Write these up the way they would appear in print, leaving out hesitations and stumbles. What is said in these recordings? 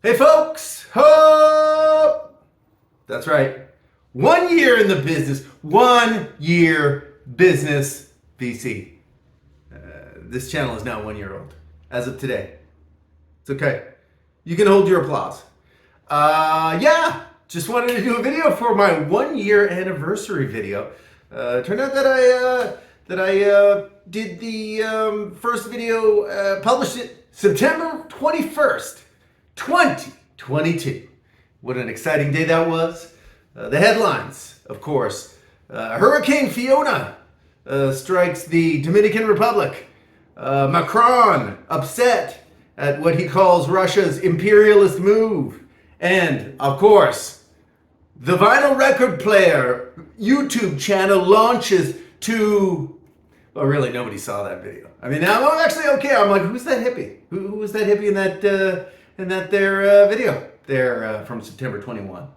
Hey folks, hope! That's right. 1 year in the business. 1 year business VC. This channel is now 1 year old as of today. It's okay. You can hold your applause. Just wanted to do a video for my 1 year anniversary video. Turned out that I did the first video, published it September 21st. 2022. What an exciting day that was. The headlines, of course. Hurricane Fiona strikes the Dominican Republic. Macron upset at what he calls Russia's imperialist move. And, of course, the vinyl record player YouTube channel launches to... Well, really, nobody saw that video. I mean, I'm actually okay. I'm like, who's that hippie? Who was that hippie in that video there from September 21.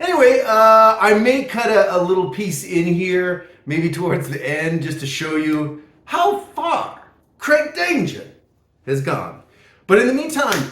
Anyway, I may cut a little piece in here, maybe towards the end, just to show you how far Craig Danger has gone. But in the meantime,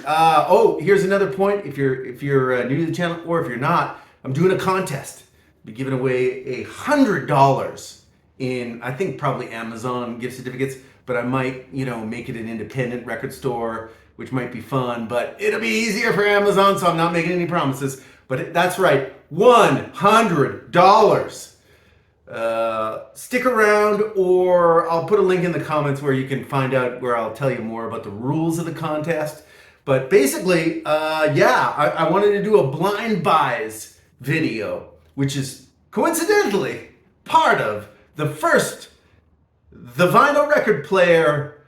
here's another point. If you're new to the channel, or if you're not, I'm doing a contest. I'll be giving away $100 in, I think, probably Amazon gift certificates, but I might, make it an independent record store, which might be fun, but it'll be easier for Amazon, so I'm not making any promises. But that's right, $100. Stick around, or I'll put a link in the comments where you can find out, where I'll tell you more about the rules of the contest. But basically, I wanted to do a blind buys video, which is coincidentally part of the vinyl record player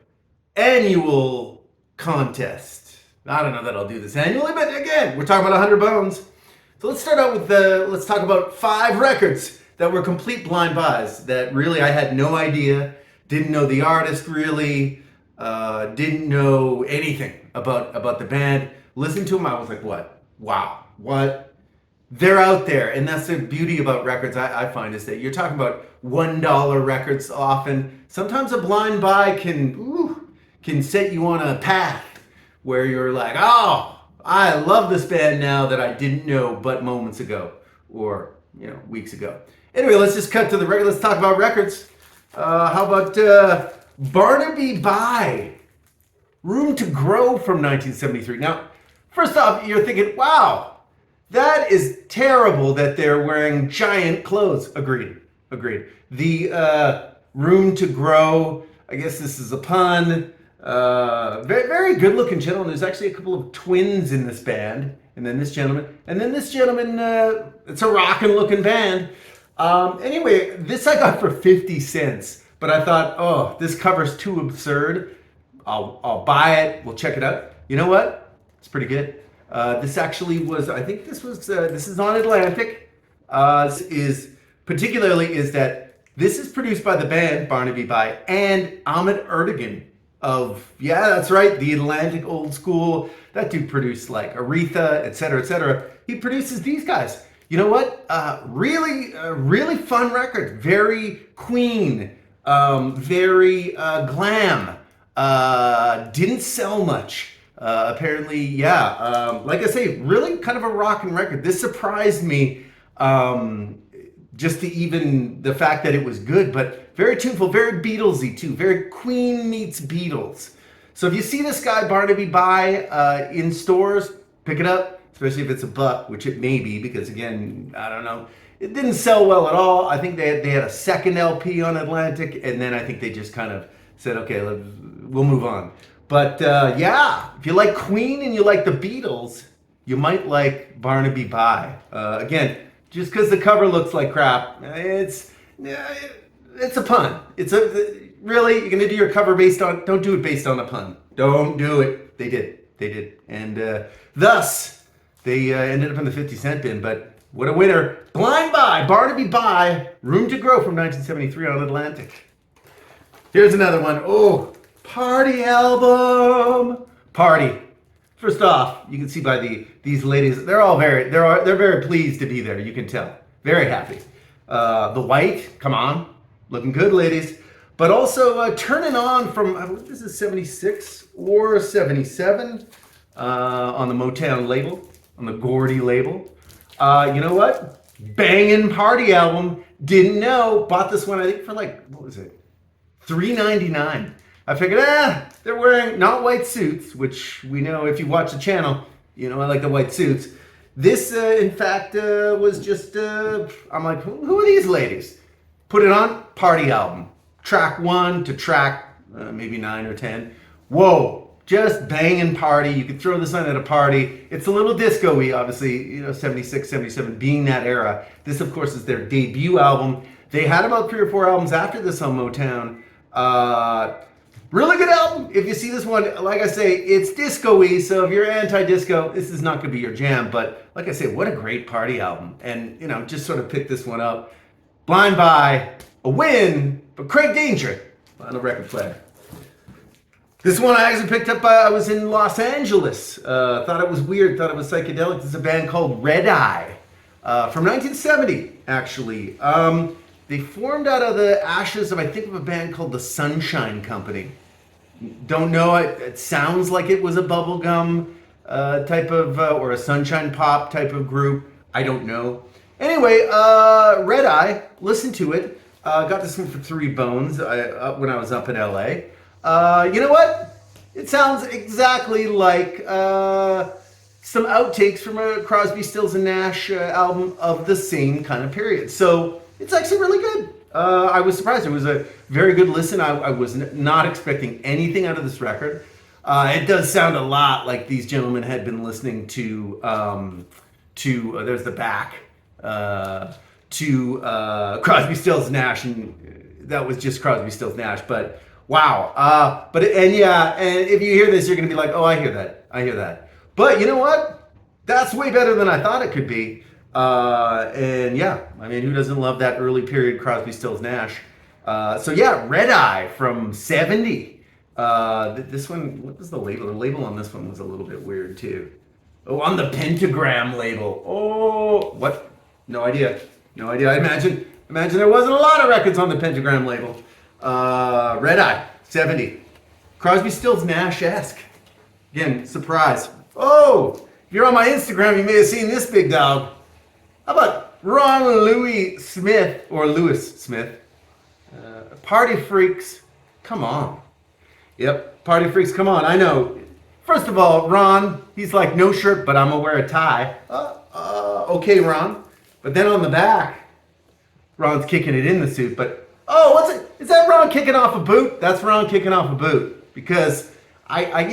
annual contest. I don't know that I'll do this annually, but again, we're talking about 100 bones. So let's start out with let's talk about 5 records that were complete blind buys that really I had no idea, didn't know the artist really, didn't know anything about the band. Listened to them, I was like, what? Wow, what? They're out there, and that's the beauty about records, I find, is that you're talking about $1 records often. Sometimes a blind buy can set you on a path where you're like, oh, I love this band now that I didn't know but moments ago, or weeks ago. Anyway, let's just cut to the record. Let's talk about records. How about Barnaby Buy, Room to Grow from 1973. Now, first off, you're thinking, wow, that is terrible that they're wearing giant clothes. Agreed. The Room to Grow, I guess this is a pun. Very, very good looking gentleman. There's actually a couple of twins in this band. And then this gentleman. It's a rockin' looking band. Anyway, this I got for 50 cents. But I thought, oh, this cover's too absurd. I'll buy it. We'll check it out. You know what? It's pretty good. This actually was, I think this is on Atlantic. This is produced by the band Barnaby Buy and Ahmet Ertegun of, that's right, the Atlantic old school. That dude produced like Aretha, etc., etc. He produces these guys. You know what? Really fun record. Very Queen. Very glam. Didn't sell much. Apparently, like I say, really kind of a rockin' record. This surprised me, just the fact that it was good, but very tuneful, very Beatlesy too, very Queen meets Beatles. So if you see this guy Barnaby Buy in stores, pick it up, especially if it's $1, which it may be, because again, I don't know, it didn't sell well at all. I think they had a second LP on Atlantic, and then I think they just kind of said, okay, we'll move on. But if you like Queen and you like the Beatles, you might like Barnaby Buy. Again, just because the cover looks like crap, it's a pun. Really, you're gonna do your cover don't do it based on a pun. Don't do it. They did. And thus, they ended up in the 50 cent bin, but what a winner. Blind Buy, Barnaby Buy, Room to Grow from 1973 on Atlantic. Here's another one. Oh, Party album. Party. First off, you can see by these ladies, they're very pleased to be there. You can tell, very happy. The white, come on, looking good, ladies. But also turning on from, I believe this is 76 or 77. on the Motown label, on the Gordy label. You know what? Bangin' party album. Didn't know. Bought this one, I think, for like, what was it? $3.99. I figured, they're wearing not white suits, which we know if you watch the channel, you know I like the white suits. This, in fact, was just, I'm like, who are these ladies? Put it on, party album. Track 1 to track maybe 9 or 10. Whoa, just banging party. You could throw this on at a party. It's a little disco-y, obviously, you know, 76, 77 being that era. This, of course, is their debut album. They had about 3 or 4 albums after this on Motown. Really good album. If you see this one, like I say, it's disco-y, so if you're anti-disco, this is not going to be your jam. But like I say, what a great party album. And, you know, just sort of pick this one up. Blind Buy, a win, but Craig Danger on the record player. This one I actually picked up, I was in Los Angeles. Thought it was weird, thought it was psychedelic. This is a band called Red Eye from 1970, actually. They formed out of the ashes of, I think, of a band called the Sunshine Company. Don't know, it sounds like it was a bubblegum type of, or a sunshine pop type of group. I don't know. Anyway, Red Eye, listen to it. Got this one for 3 bones when I was up in LA. You know what? It sounds exactly like some outtakes from a Crosby, Stills and Nash album of the same kind of period. So it's actually really good. I was surprised. It was a very good listen. I was not expecting anything out of this record. It does sound a lot like these gentlemen had been listening to there's the back, to Crosby, Stills, Nash, and that was just Crosby, Stills, Nash. But wow. And if you hear this, you're going to be like, oh, I hear that. But you know what? That's way better than I thought it could be. And yeah, I mean, who doesn't love that early period Crosby, Stills, Nash? So yeah, Red Eye from 70. This one, what was the label? The label on this one was a little bit weird too. Oh, on the Pentagram label. Oh, what? No idea. I imagine there wasn't a lot of records on the Pentagram label. Red Eye, 70. Crosby, Stills, Nash-esque. Again, surprise. Oh, if you're on my Instagram, you may have seen this big dog. How about Ron Lewis Smith, or Lewis Smith? Party Freaks, come on. Yep, Party Freaks, come on. I know. First of all, Ron, he's like, no shirt, but I'm gonna wear a tie. Okay, Ron. But then on the back, Ron's kicking it in the suit. But, oh, what's it? Is that Ron kicking off a boot? That's Ron kicking off a boot. Because I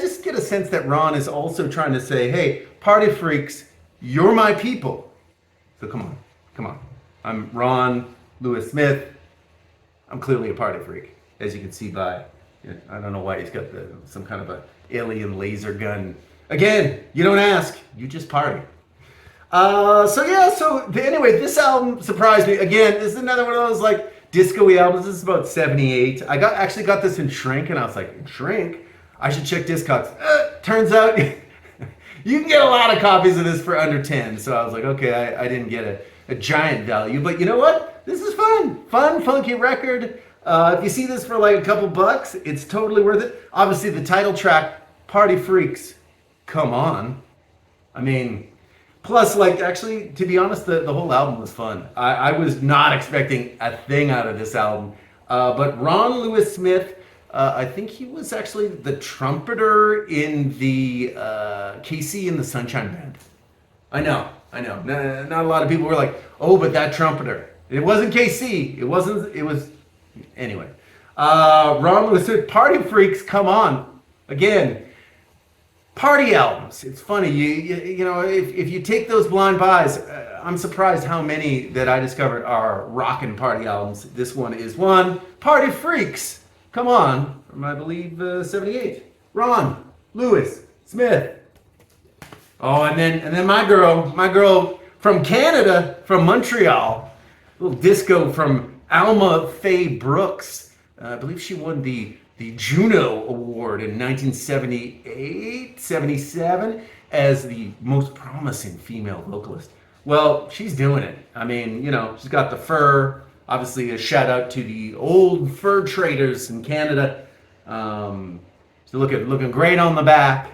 just get a sense that Ron is also trying to say, hey, Party Freaks, you're my people. So come on. I'm Ron Lewis Smith. I'm clearly a party freak, as you can see by, I don't know why he's got some kind of a alien laser gun. Again, you don't ask, you just party. Anyway, this album surprised me. Again, this is another one of those like disco-y albums. This is about 78. I actually got this in Shrink, and I was like, in Shrink? I should check Discogs. Turns out you can get a lot of copies of this for under 10. So I was like, okay, I didn't get a giant value. But you know what? This is fun. Fun, funky record. If you see this for like a couple bucks, it's totally worth it. Obviously, the title track, Party Freaks, come on. I mean, plus, like, actually, to be honest, the whole album was fun. I was not expecting a thing out of this album. But Ron Lewis Smith, I think he was actually the trumpeter in the KC and the Sunshine Band. I know. Not a lot of people were like, oh, but that trumpeter. It wasn't KC. It was, anyway. Ron Lewis Smith, Party Freaks, come on. Again, party albums. It's funny, you know, if you take those blind buys, I'm surprised how many that I discovered are rockin' party albums. This one is one. Party Freaks, come on, from I believe 78. Ron Lewis Smith. Oh, and then my girl from Canada, from Montreal, a little disco from Alma Fe Brooks. I believe she won the Juno Award in 1978, 77 as the most promising female vocalist. Well, she's doing it. I mean, you know, she's got the fur. Obviously, a shout out to the old fur traders in Canada. She's looking great on the back.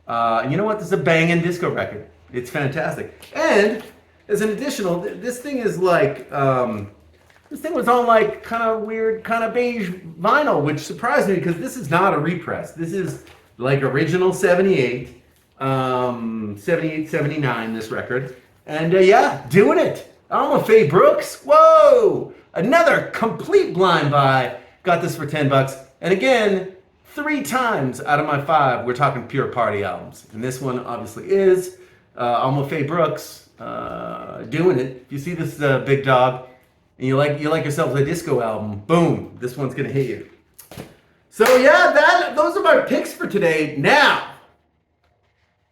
And you know what? This is a banging disco record. It's fantastic. And as an additional, this thing is like, this thing was on like kind of weird, kind of beige vinyl, which surprised me because this is not a repress. This is like original 78, 78, 79, this record. And yeah, doing it. Alma Fe Brooks. Whoa! Another complete blind buy. Got this for 10 bucks. And again, 3 times out of my 5, we're talking pure party albums. And this one obviously is Alma Fe Brooks doing it. If you see this big dog and you like yourself a disco album, boom, this one's gonna hit you. So yeah, those are my picks for today. Now,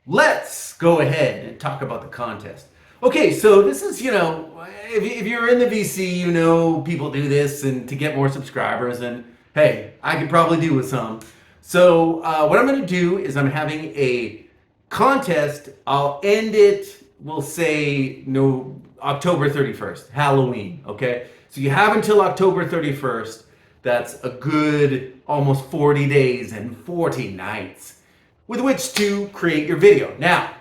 let's go ahead and talk about the contest. Okay, so this is, if you're in the VC, you know people do this and to get more subscribers, and hey, I could probably do with some. So what I'm going to do is I'm having a contest. I'll end it, we'll say, October 31st, Halloween, okay? So you have until October 31st. That's a good almost 40 days and 40 nights with which to create your video. Now,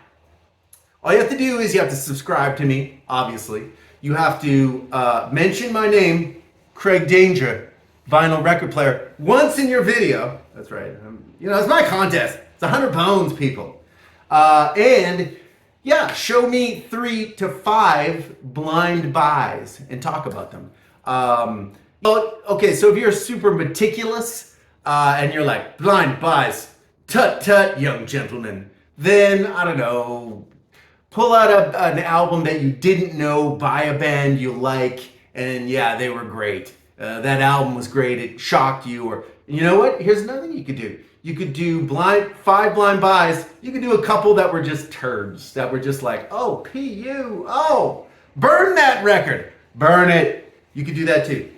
all you have to do is you have to subscribe to me, obviously. You have to mention my name, Craig Danger, vinyl record player, once in your video. That's right. It's my contest. It's 100 pounds, people. And yeah, show me 3 to 5 blind buys and talk about them. Okay, so if you're super meticulous and you're like, blind buys, tut tut, young gentleman, then I don't know, pull out an album that you didn't know by a band you like, and yeah, they were great. That album was great. It shocked you. Or you know what? Here's another thing you could do. You could do 5 blind buys. You could do a couple that were just turds, that were just like, oh, P.U. Oh, burn that record. Burn it. You could do that too.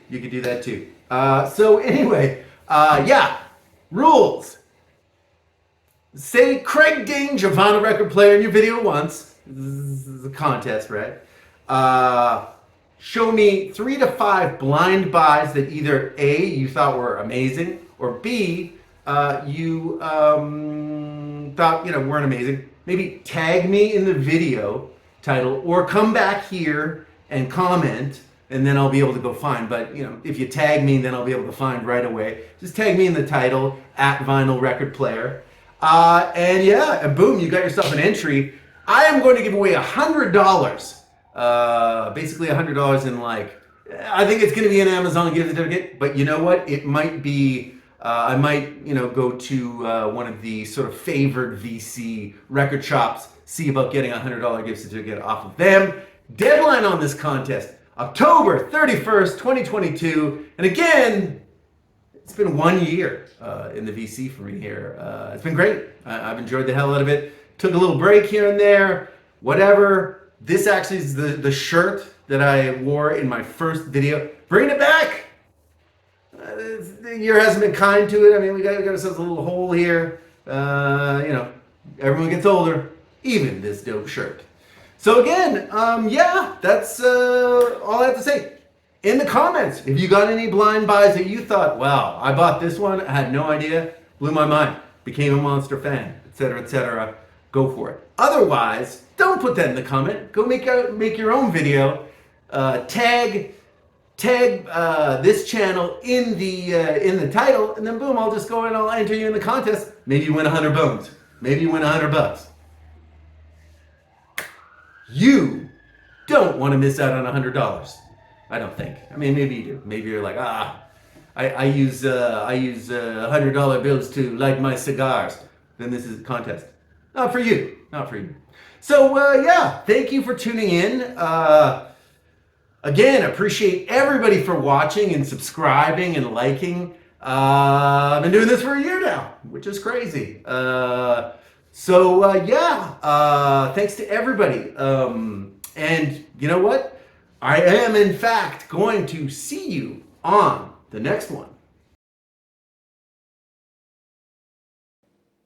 So anyway, yeah, rules. Say Craig Danger, vinyl record player, in your video once. This is a contest, right? Show me 3 to 5 blind buys that either A, you thought were amazing, or B, you thought weren't amazing. Maybe tag me in the video title, or come back here and comment, and then I'll be able to go find. But if you tag me, then I'll be able to find right away. Just tag me in the title at vinyl record player, and yeah, and boom, you got yourself an entry. I am going to give away $100. Basically $100 in I think it's going to be an Amazon gift certificate, but you know what? It might be, I might, go to one of the sort of favored VC record shops, see about getting a $100 gift certificate off of them. Deadline on this contest, October 31st, 2022. And again, it's been 1 year in the VC for me here. It's been great. I've enjoyed the hell out of it. Took a little break here and there, whatever. This actually is the shirt that I wore in my first video. Bringing it back. The year hasn't been kind to it. I mean, we got ourselves a little hole here. Everyone gets older, even this dope shirt. So again, yeah, that's all I have to say. In the comments, if you got any blind buys that you thought, wow, I bought this one, I had no idea, blew my mind, became a monster fan, etc., etc., go for it. Otherwise, don't put that in the comment. Go make your own video. Tag this channel in the title, and then boom, I'll just go and I'll enter you in the contest. Maybe you win 100 bones. Maybe you win $100. You don't want to miss out on $100. I don't think. I mean, maybe you do. Maybe you're like, I use $100 bills to light my cigars. Then this is a contest. Not for you. So yeah, thank you for tuning in. Again, appreciate everybody for watching and subscribing and liking. I've been doing this for a year now, which is crazy. Yeah, thanks to everybody. And you know what? I am, in fact, going to see you on the next one.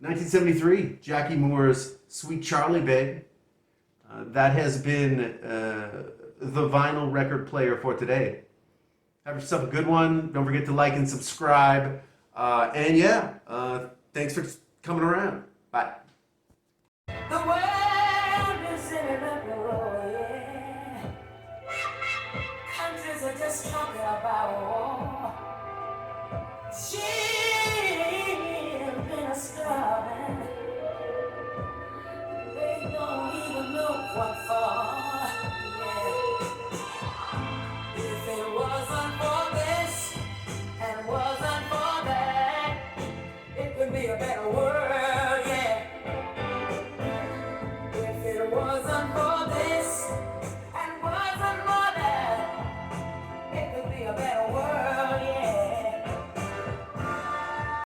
1973, Jackie Moore's Sweet Charlie Babe. That has been the vinyl record player for today. Have yourself a good one. Don't forget to like and subscribe. And yeah, thanks for coming around. Bye. was unfolding.